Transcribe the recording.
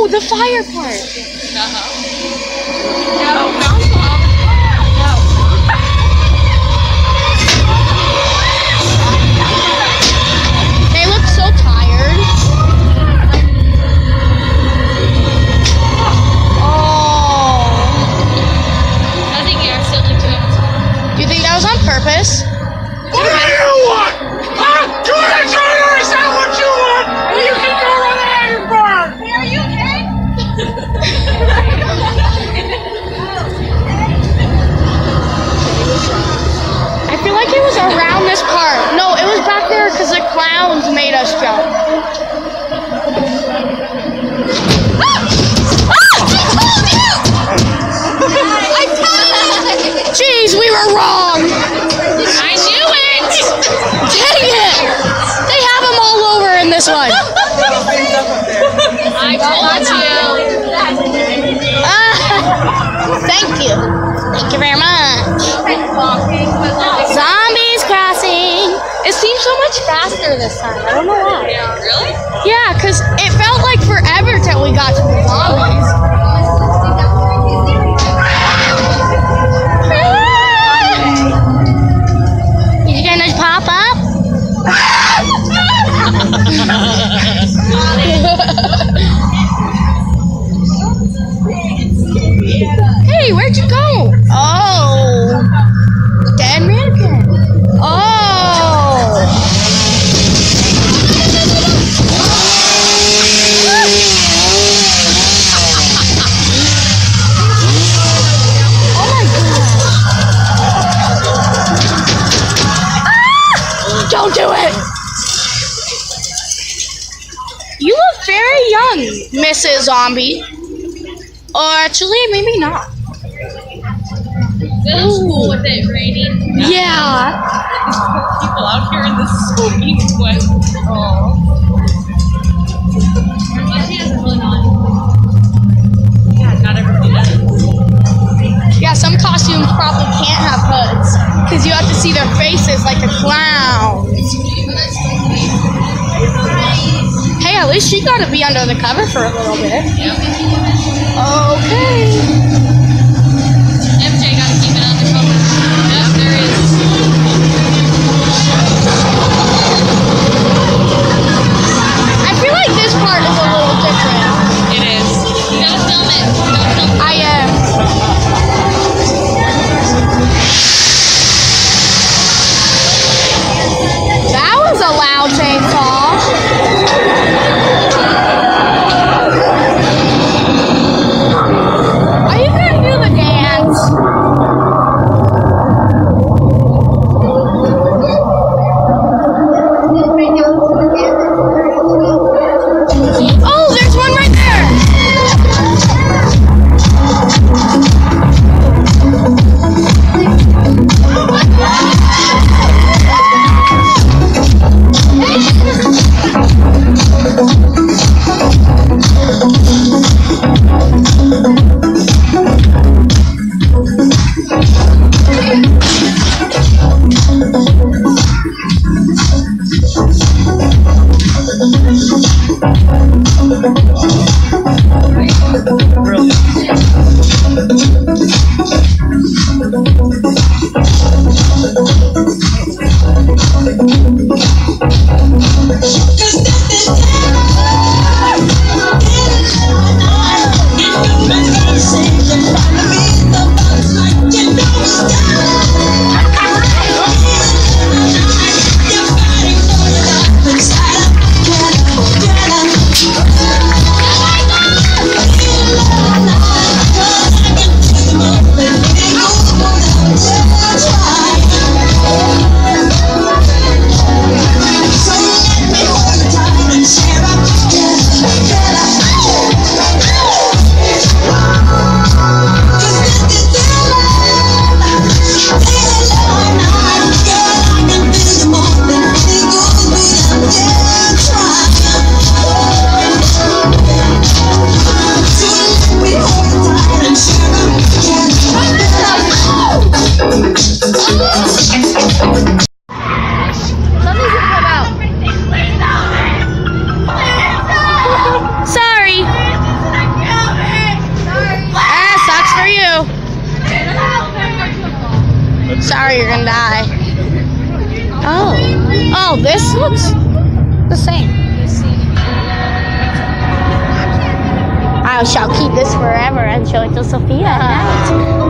Oh, the fire part. They look so tired. Oh. I think you're still doing it. Do you think that was on purpose? What do you want? Huh? Do I try to understand what you want? Or you can go run ahead and burn. Hey, are you okay? I feel like it was around this part. No, it was back there because the clowns made us jump. Jeez, we were wrong. I knew it! Dang it! They have them all over in this one. I told you. Thank you. Thank you very much. Zombies Crossing. It seems so much faster this time. I don't know why. Really? Yeah, because it felt like forever till we got to the zombies. You gonna pop up? Hey, where'd you go? Oh, dead mannequin. Oh. Oh my God. Don't do it. You look very young, Mrs. Zombie. Or actually, maybe not. This is cool with it raining. Yeah. People out here in the soaking wet. Oh. She doesn't really know. Yeah, not everybody does. Yeah, some costumes probably can't have hoods because you have to see their faces like a clown. Hey, at least she got to be under the cover for a little bit. Okay. MJ got to keep it undercover. Yep, there is. I feel like this part is a little different. It is. You gotta film it. You gotta film it. I am. That was a loud chainsaw. Are you gonna do the dance? Oh, there's one right there. Sorry, you're gonna die. Oh, this looks the same. I shall keep this forever and show it to Sophia at night.